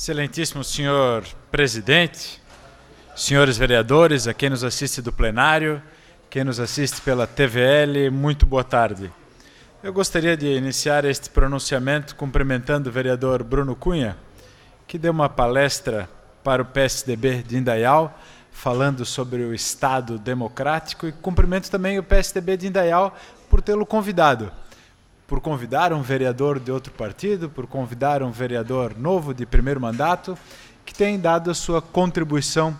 Excelentíssimo senhor presidente, senhores vereadores, a quem nos assiste do plenário, quem nos assiste pela TVL, muito boa tarde. Eu gostaria de iniciar este pronunciamento cumprimentando o vereador Bruno Cunha, que deu uma palestra para o PSDB de Indaial, falando sobre o Estado democrático, e cumprimento também o PSDB de Indaial por tê-lo convidado. Por convidar um vereador de outro partido, por convidar um vereador novo de primeiro mandato, que tem dado a sua contribuição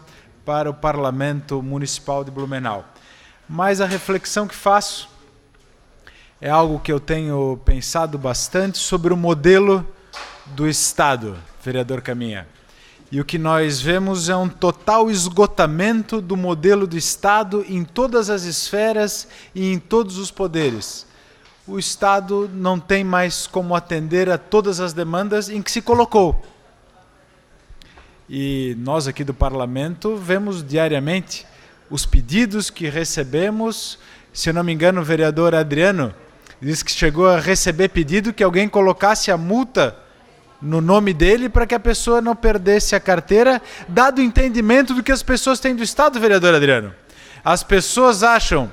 para o Parlamento Municipal de Blumenau. Mas a reflexão que faço é algo que eu tenho pensado bastante sobre o modelo do Estado, vereador Caminha. E o que nós vemos é um total esgotamento do modelo do Estado em todas as esferas e em todos os poderes. O Estado não tem mais como atender a todas as demandas em que se colocou. E nós aqui do Parlamento vemos diariamente os pedidos que recebemos. Se eu não me engano, o vereador Adriano disse que chegou a receber pedido que alguém colocasse a multa no nome dele para que a pessoa não perdesse a carteira, dado o entendimento do que as pessoas têm do Estado, vereador Adriano. As pessoas acham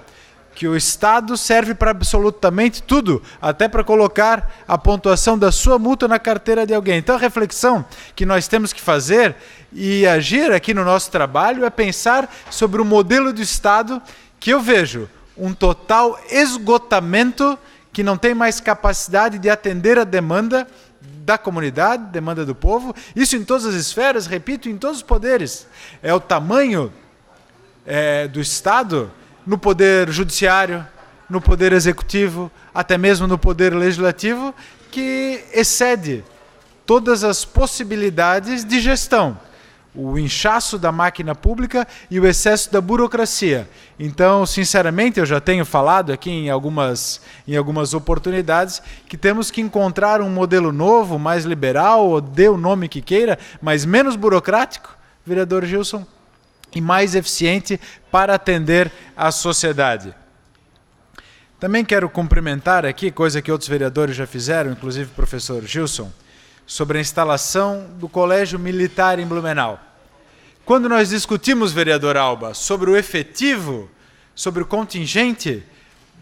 que o Estado serve para absolutamente tudo, até para colocar a pontuação da sua multa na carteira de alguém. Então a reflexão que nós temos que fazer e agir aqui no nosso trabalho é pensar sobre o modelo do Estado que eu vejo um total esgotamento, que não tem mais capacidade de atender a demanda da comunidade, demanda do povo, isso em todas as esferas, repito, em todos os poderes. É o tamanho do Estado no poder judiciário, no poder executivo, até mesmo no poder legislativo, que excede todas as possibilidades de gestão. O inchaço da máquina pública e o excesso da burocracia. Então, sinceramente, eu já tenho falado aqui em algumas oportunidades que temos que encontrar um modelo novo, mais liberal, ou dê o nome que queira, mas menos burocrático, vereador Gilson, e mais eficiente para atender a sociedade. Também quero cumprimentar aqui, coisa que outros vereadores já fizeram, inclusive o professor Gilson, sobre a instalação do Colégio Militar em Blumenau. Quando nós discutimos, vereador Alba, sobre o efetivo, sobre o contingente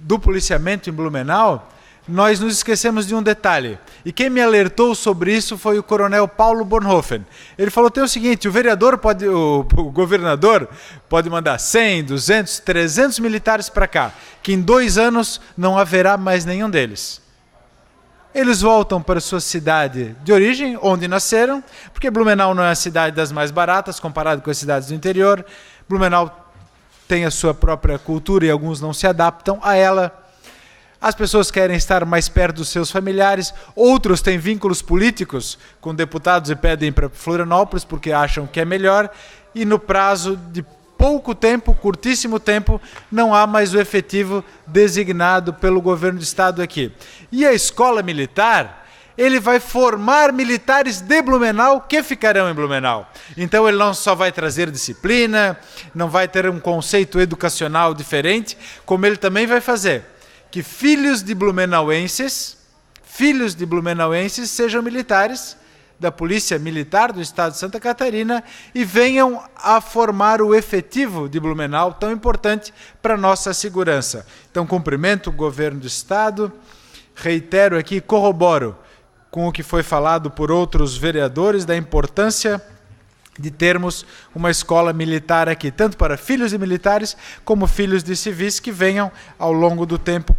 do policiamento em Blumenau, nós nos esquecemos de um detalhe. E quem me alertou sobre isso foi o coronel Paulo Bornhofen. Ele falou, tem o seguinte, o governador pode mandar 100, 200, 300 militares para cá, que em 2 anos não haverá mais nenhum deles. Eles voltam para sua cidade de origem, onde nasceram, porque Blumenau não é a cidade das mais baratas, comparado com as cidades do interior. Blumenau tem a sua própria cultura e alguns não se adaptam a ela. As pessoas querem estar mais perto dos seus familiares, outros têm vínculos políticos com deputados e pedem para Florianópolis porque acham que é melhor, e no prazo de pouco tempo, curtíssimo tempo, não há mais o efetivo designado pelo governo do Estado aqui. E a escola militar, ele vai formar militares de Blumenau que ficarão em Blumenau. Então ele não só vai trazer disciplina, não vai ter um conceito educacional diferente, como ele também vai fazer que filhos de blumenauenses sejam militares da Polícia Militar do Estado de Santa Catarina e venham a formar o efetivo de Blumenau, tão importante para a nossa segurança. Então, cumprimento o governo do Estado, reitero aqui, corroboro com o que foi falado por outros vereadores da importância de termos uma escola militar aqui, tanto para filhos de militares como filhos de civis que venham ao longo do tempo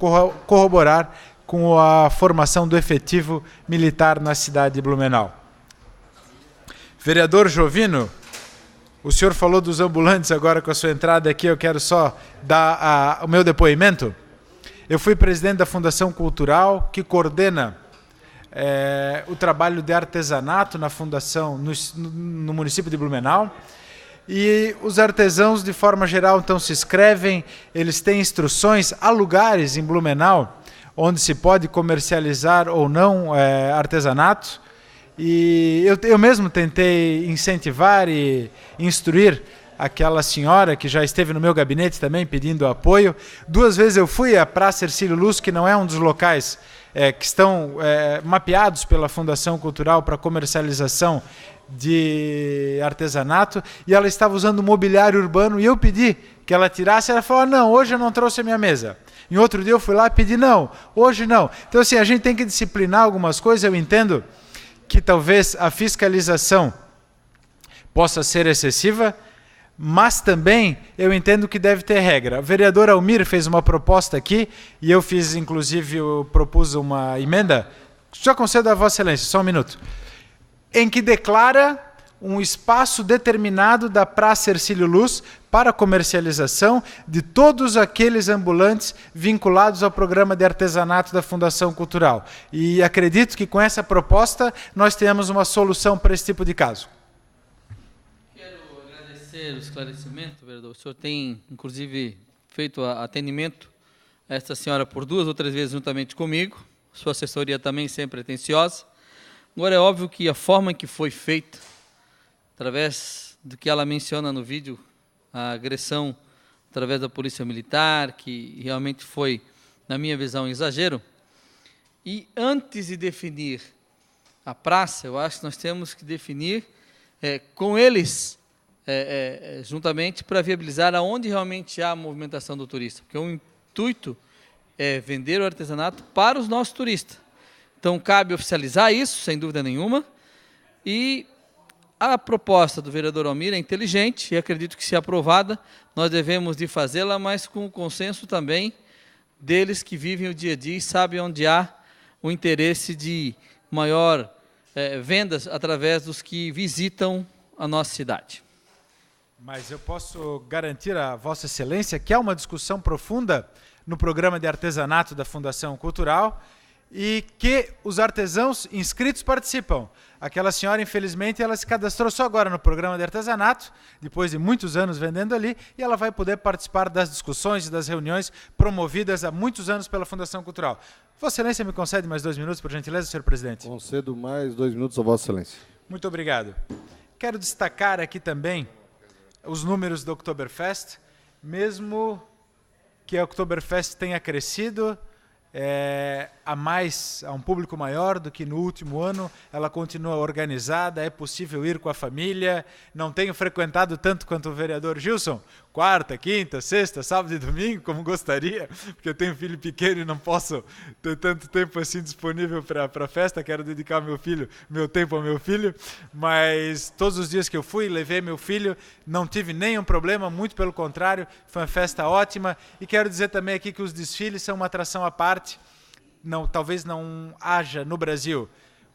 corroborar com a formação do efetivo militar na cidade de Blumenau. Vereador Jovino, o senhor falou dos ambulantes agora com a sua entrada aqui, eu quero só dar o meu depoimento. Eu fui presidente da Fundação Cultural, que coordena o trabalho de artesanato na fundação no município de Blumenau, e os artesãos de forma geral então se inscrevem, eles têm instruções, há lugares em Blumenau onde se pode comercializar ou não artesanato, e eu mesmo tentei incentivar e instruir aquela senhora que já esteve no meu gabinete também pedindo apoio. 2 vezes eu fui à Praça Hercílio Luz, que não é um dos locais que estão mapeados pela Fundação Cultural para comercialização de artesanato, e ela estava usando mobiliário urbano, e eu pedi que ela tirasse, ela falou, não, hoje eu não trouxe a minha mesa. Em outro dia eu fui lá e pedi, não, hoje não. Então assim, a gente tem que disciplinar algumas coisas. Eu entendo que talvez a fiscalização possa ser excessiva, mas também eu entendo que deve ter regra. O vereador Almir fez uma proposta aqui, e eu fiz, inclusive, eu propus uma emenda, já concedo a Vossa Excelência, só um minuto, em que declara um espaço determinado da Praça Hercílio Luz para comercialização de todos aqueles ambulantes vinculados ao programa de artesanato da Fundação Cultural. E acredito que com essa proposta nós tenhamos uma solução para esse tipo de caso. Quero agradecer o esclarecimento, vereador. O senhor tem, inclusive, feito atendimento a esta senhora por 2 ou 3 vezes juntamente comigo. Sua assessoria também sempre atenciosa. Agora, é óbvio que a forma em que foi feita, através do que ela menciona no vídeo, a agressão através da Polícia Militar, que realmente foi, na minha visão, um exagero. E antes de definir a praça, eu acho que nós temos que definir com eles, juntamente, para viabilizar aonde realmente há a movimentação do turista. Porque o intuito é vender o artesanato para os nossos turistas. Então, cabe oficializar isso, sem dúvida nenhuma, e a proposta do vereador Almir é inteligente, e acredito que, se aprovada, nós devemos de fazê-la, mas com o consenso também deles que vivem o dia a dia e sabem onde há o interesse de maior vendas através dos que visitam a nossa cidade. Mas eu posso garantir a Vossa Excelência que há uma discussão profunda no programa de artesanato da Fundação Cultural, e que os artesãos inscritos participam. Aquela senhora, infelizmente, ela se cadastrou só agora no programa de artesanato, depois de muitos anos vendendo ali, e ela vai poder participar das discussões e das reuniões promovidas há muitos anos pela Fundação Cultural. Vossa Excelência me concede mais 2 minutos, por gentileza, senhor presidente? Concedo mais 2 minutos a Vossa Excelência. Muito obrigado. Quero destacar aqui também os números do Oktoberfest, mesmo que a Oktoberfest tenha crescido, a um público maior do que no último ano, ela continua organizada, é possível ir com a família. Não tenho frequentado tanto quanto o vereador Gilson, quarta, quinta, sexta, sábado e domingo, como gostaria, porque eu tenho filho pequeno e não posso ter tanto tempo assim disponível para a festa. Quero dedicar meu tempo ao meu filho, mas todos os dias que eu fui, levei meu filho, não tive nenhum problema, muito pelo contrário, foi uma festa ótima. E quero dizer também aqui que os desfiles são uma atração à parte. Não, talvez não haja no Brasil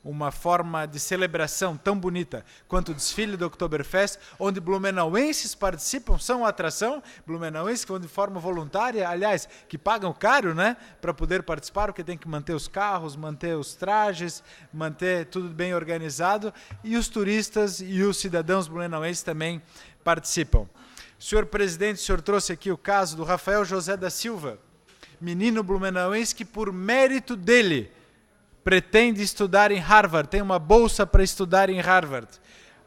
uma forma de celebração tão bonita quanto o desfile do Oktoberfest, onde blumenauenses participam, são uma atração, blumenauenses que vão de forma voluntária, aliás, que pagam caro, né, para poder participar, porque tem que manter os carros, manter os trajes, manter tudo bem organizado, e os turistas e os cidadãos blumenauenses também participam. Senhor presidente, o senhor trouxe aqui o caso do Rafael José da Silva, menino blumenauense que, por mérito dele, pretende estudar em Harvard, tem uma bolsa para estudar em Harvard,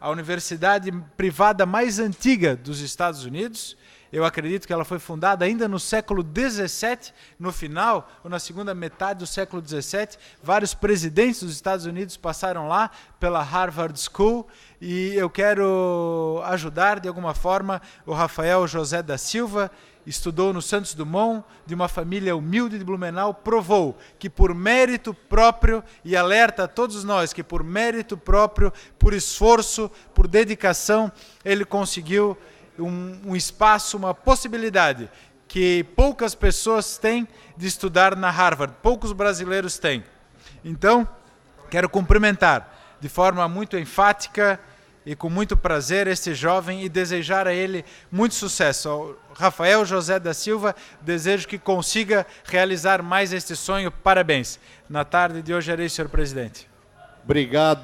a universidade privada mais antiga dos Estados Unidos. Eu acredito que ela foi fundada ainda no século XVII, no final, ou na segunda metade do século XVII. Vários presidentes dos Estados Unidos passaram lá pela Harvard School, e eu quero ajudar de alguma forma o Rafael José da Silva. Estudou no Santos Dumont, de uma família humilde de Blumenau, provou que por mérito próprio, e alerta a todos nós que por mérito próprio, por esforço, por dedicação, ele conseguiu um espaço, uma possibilidade que poucas pessoas têm de estudar na Harvard, poucos brasileiros têm. Então, quero cumprimentar de forma muito enfática e com muito prazer este jovem e desejar a ele muito sucesso. Ao Rafael José da Silva, desejo que consiga realizar mais este sonho. Parabéns. Na tarde de hoje era isso, senhor presidente. Obrigado.